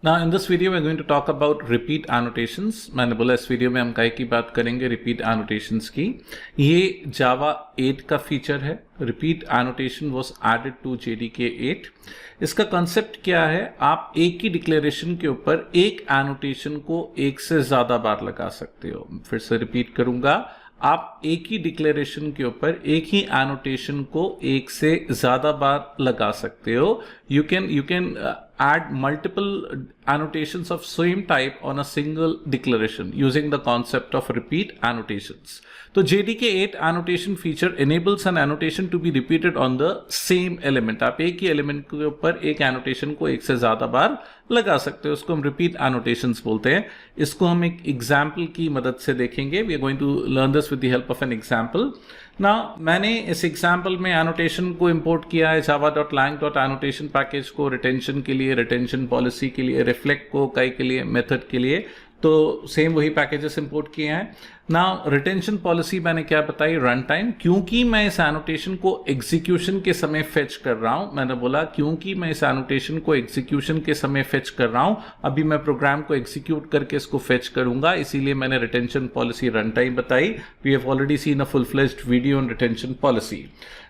Now in this video we're going to talk about repeat annotations. मैंने बोला इस video में हम काय की बात करेंगे repeat annotations की. ये Java 8 का फीचर है. Repeat annotation was added to JDK 8. इसका कंसेप्ट क्या है? आप एक ही डिक्लेरेशन के ऊपर एक एनोटेशन को एक से ज्यादा बार लगा सकते हो. फिर से रिपीट करूंगा, आप एक ही डिक्लेरेशन के ऊपर एक ही एनोटेशन को एक से ज्यादा बार लगा सकते हो. You can add multiple annotations of same type on a single declaration using the concept of repeat annotations. तो JDK 8 annotation feature enables an annotation to be repeated on the same element. आप एक ही element के ऊपर एक annotation को एक से ज्यादा बार लगा सकते हो. उसको हम रिपीट एनोटेशंस बोलते हैं. इसको हम एक एग्जाम्पल की मदद से देखेंगे. We are going to learn this with the help of an example. ना मैंने इस एग्जाम्पल में एनोटेशन को इंपोर्ट किया है java.lang.annotation पैकेज को रिटेंशन के लिए, रिटेंशन पॉलिसी के लिए, रिफ्लेक्ट को काई के लिए, मेथड के लिए. तो सेम वही पैकेजेस इंपोर्ट किए हैं. ना रिटेंशन पॉलिसी मैंने क्या बताई, रन टाइम. क्योंकि मैं इस एनोटेशन को एग्जीक्यूशन के समय फेच कर रहा हूं, मैंने बोला क्योंकि मैं इस एनोटेशन को एग्जीक्यूशन के समय फेच कर रहा हूं, अभी मैं प्रोग्राम को एग्जीक्यूट करके इसको फेच करूंगा, इसीलिए मैंने रिटेंशन पॉलिसी रन टाइम बताई. We have already seen a full fledged video on retention policy.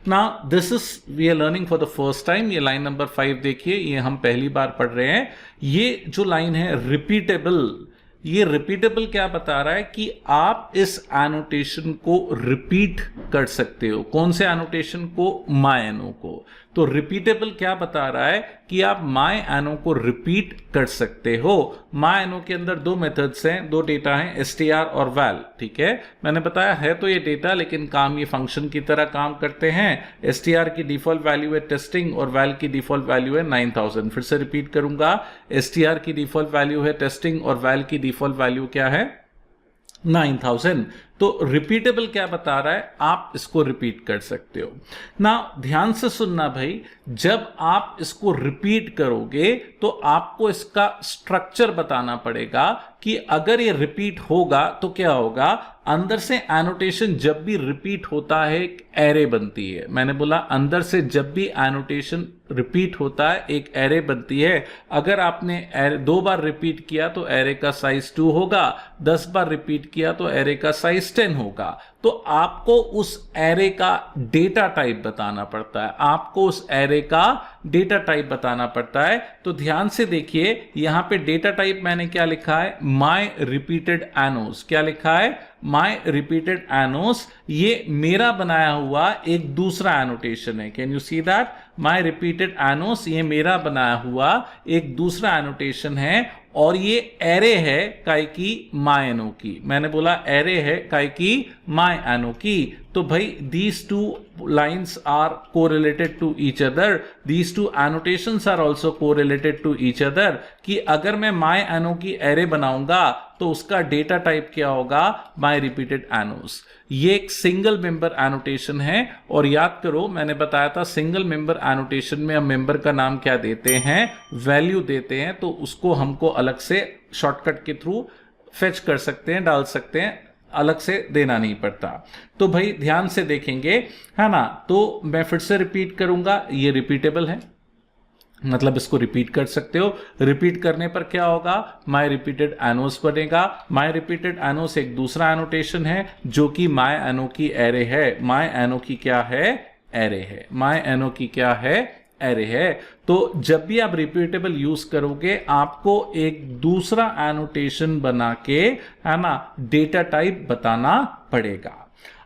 Now this is we are learning for the first time. ये लाइन नंबर 5 देखिए, ये हम पहली बार पढ़ रहे हैं. ये जो लाइन है रिपीटेबल, ये रिपीटेबल क्या बता रहा है कि आप इस एनोटेशन को रिपीट कर सकते हो. कौन से एनोटेशन को? माय एनो को. तो रिपीटेबल क्या बता रहा है कि आप माय एनो को रिपीट कर सकते हो. माय एनो के अंदर दो मेथड्स हैं, दो डेटा हैं, str और val. ठीक है, मैंने बताया है तो ये डेटा, लेकिन काम ये फंक्शन की तरह काम करते हैं. str की डिफॉल्ट वैल्यू है टेस्टिंग और val की डिफॉल्ट वैल्यू है 9000. फिर से रिपीट करूंगा, str की डिफॉल्ट वैल्यू है टेस्टिंग और val की डिफॉल्ट वैल्यू क्या है? 9000. तो रिपीटेबल क्या बता रहा है? आप इसको रिपीट कर सकते हो. ना ध्यान से सुनना भाई, जब आप इसको रिपीट करोगे तो आपको इसका स्ट्रक्चर बताना पड़ेगा कि अगर ये रिपीट होगा तो क्या होगा. अंदर से एनोटेशन जब भी रिपीट होता है एक एरे बनती है. मैंने बोला अंदर से जब भी एनोटेशन रिपीट होता है एक एरे बनती है. अगर आपने 2 बार रिपीट किया तो एरे का साइज 2 होगा, 10 बार रिपीट किया तो एरे का साइज 10 होगा. तो आपको उस एरे का डेटा टाइप बताना पड़ता है. आपको उस एरे का डेटा टाइप बताना पड़ता है. तो ध्यान से देखिए, यहां पे डेटा टाइप मैंने क्या लिखा है? My repeated Enos. क्या लिखा है? My repeated Enos. ये मेरा बनाया हुआ एक दूसरा एनोटेशन है. Can you see that? My repeated Enos, ये मेरा बनाया हुआ एक दूसरा एनोटेशन है. और ये एरे है काय की माय एनो की. मैंने बोला एरे है काय की माय एनो की. तो भाई these two lines are correlated to each other. These two annotations are also correlated to each other. कि अगर मैं my ano की एरे बनाऊंगा तो उसका डेटा टाइप क्या होगा? my repeated anos. ये एक सिंगल मेंबर एनोटेशन है. और याद करो, मैंने बताया था सिंगल मेंबर एनोटेशन में हम मेंबर का नाम क्या देते हैं? वैल्यू देते हैं. तो उसको हमको अलग से शॉर्टकट के थ्रू फेच कर सकते हैं, डाल सकते हैं, अलग से देना नहीं पड़ता. तो भाई ध्यान से देखेंगे, है ना. तो मैं फिर से रिपीट करूंगा, ये रिपीटेबल है, मतलब इसको रिपीट कर सकते हो. रिपीट करने पर क्या होगा? माय रिपीटेड एनोस बनेगा. माय रिपीटेड एनोस एक दूसरा एनोटेशन है जो कि माय एनो की एरे है. माय एनो की क्या है? एरे है. माय एनो की क्या है? एरे है. तो जब भी आप रिपीटेबल यूज करोगे आपको एक दूसरा एनोटेशन बना के, है ना, डेटा टाइप बताना पड़ेगा.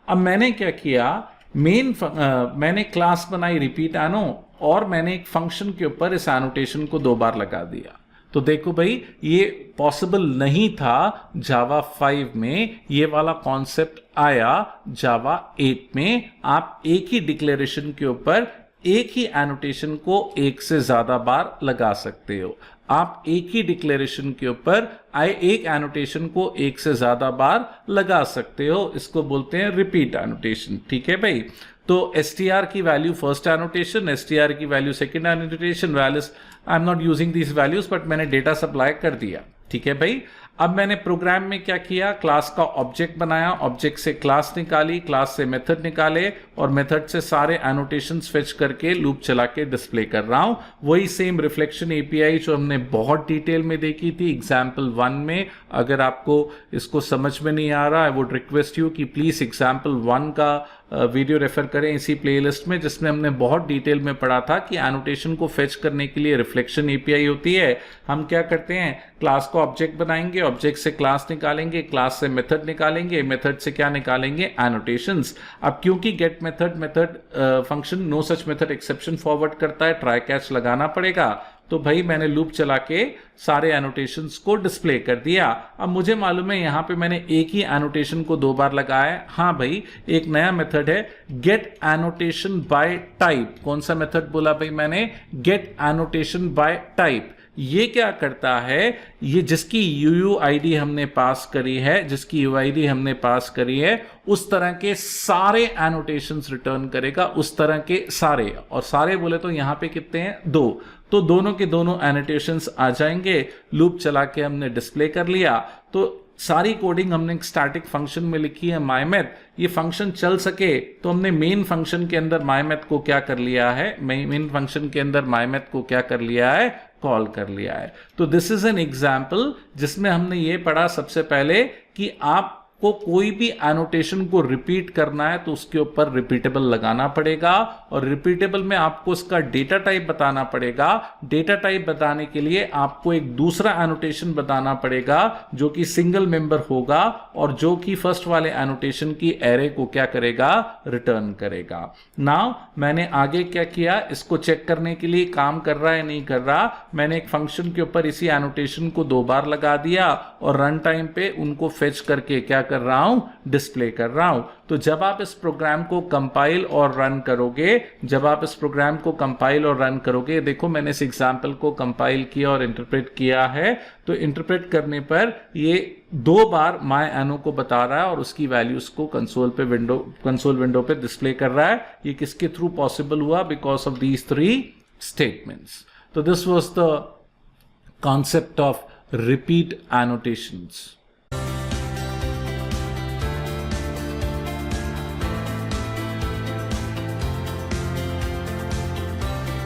अब मैंने क्या किया, मैंने क्लास बनाई रिपीट एनो और मैंने एक फंक्शन के ऊपर इस एनोटेशन को 2 बार लगा दिया. तो देखो भाई, ये पॉसिबल नहीं था जावा 5 में. ये वाला कॉन्सेप्ट आया जावा 8 में. आप एक ही डिक्लेरेशन के ऊपर एक ही एनोटेशन को एक से ज्यादा बार लगा सकते हो. आप एक ही डिक्लेरेशन के ऊपर एक एनोटेशन को एक से ज्यादा बार लगा सकते हो. इसको बोलते हैं रिपीट एनोटेशन. ठीक है भाई. तो str की वैल्यू फर्स्ट एनोटेशन, str की value second annotation, values I am not using these values but मैंने डेटा सप्लाई कर दिया. ठीक है भाई. अब मैंने प्रोग्राम में क्या किया, क्लास का ऑब्जेक्ट बनाया, ऑब्जेक्ट से क्लास निकाली, क्लास से मेथड निकाले और मेथड से सारे एनोटेशंस फेच करके लूप चला के डिस्प्ले कर रहा हूं। वही सेम रिफ्लेक्शन एपीआई जो हमने बहुत डिटेल में देखी थी एग्जाम्पल 1 में। अगर आपको इसको समझ में नहीं आ रहा, आई वुड रिक्वेस्ट यू कि प्लीज एग्जाम्पल 1 का वीडियो रेफर करें इसी प्लेलिस्ट में, जिसमें हमने बहुत डिटेल में पढ़ा था कि एनोटेशन को फेच करने के लिए रिफ्लेक्शन एपीआई होती है। हम क्या करते हैं, क्लास को ऑब्जेक्ट बनाएंगे, ऑब्जेक्ट से क्लास निकालेंगे, क्लास से मेथड निकालेंगे, मेथड से क्या निकालेंगे, एनोटेशंस। अब क्योंकि get method function no such method exception forward करता है, ट्राई कैच लगाना पड़ेगा। तो भाई मैंने लूप चला के सारे एनोटेशंस को डिस्प्ले कर दिया। अब मुझे मालूम है यहां पे मैंने एक ही एनोटेशन को 2 बार लगाया है। हाँ भाई, एक नया मेथड है गेट एनोटेशन बाय टाइप। कौन सा मेथड बोला भाई मैंने, गेट एनोटेशन बाय टाइप। ये क्या करता है, ये जिसकी UUID हमने पास करी है, जिसकी UID हमने पास करी है, उस तरह के सारे एनोटेशंस रिटर्न करेगा, उस तरह के सारे। और सारे बोले तो यहां पे कितने हैं, 2। तो दोनों के दोनों एनोटेशंस आ जाएंगे। लूप चला के हमने डिस्प्ले कर लिया। तो सारी कोडिंग हमने एक स्टैटिक फंक्शन में लिखी है myMath। ये फंक्शन चल सके तो हमने मेन फंक्शन के अंदर myMath को क्या कर लिया है, मेन फंक्शन के अंदर myMath को क्या कर लिया है, कॉल कर लिया है। तो दिस इज एन एग्जाम्पल जिसमें हमने ये पढ़ा सबसे पहले कि आप को कोई भी एनोटेशन को रिपीट करना है तो उसके ऊपर रिपीटेबल लगाना पड़ेगा, और रिपीटेबल में आपको उसका डेटा टाइप बताना पड़ेगा। डेटा टाइप बताने के लिए आपको एक दूसरा एनोटेशन बताना पड़ेगा जो कि सिंगल मेंबर होगा और जो कि फर्स्ट वाले एनोटेशन की एरे को क्या करेगा, रिटर्न करेगा। नाउ मैंने आगे क्या किया, इसको चेक करने के लिए काम कर रहा है नहीं कर रहा, मैंने एक फंक्शन के ऊपर इसी एनोटेशन को 2 बार लगा दिया और रन टाइम पे उनको फेच करके क्या कर रहा हूं, डिस्प्ले कर रहा हूं। तो जब आप इस प्रोग्राम को कंपाइल और रन करोगे, जब आप इस प्रोग्राम को कंपाइल और रन करोगे, देखो मैंने इस एग्जांपल को कंपाइल किया और इंटरप्रेट किया है। तो इंटरप्रेट करने पर ये 2 बार myAno को बता रहा है और उसकी वैल्यूज को कंसोल विंडो पे डिस्प्ले कर रहा है। ये किसके थ्रू पॉसिबल हुआ, बिकॉज ऑफ दीज 3 स्टेटमेंट्स। तो this was the concept of repeat annotations.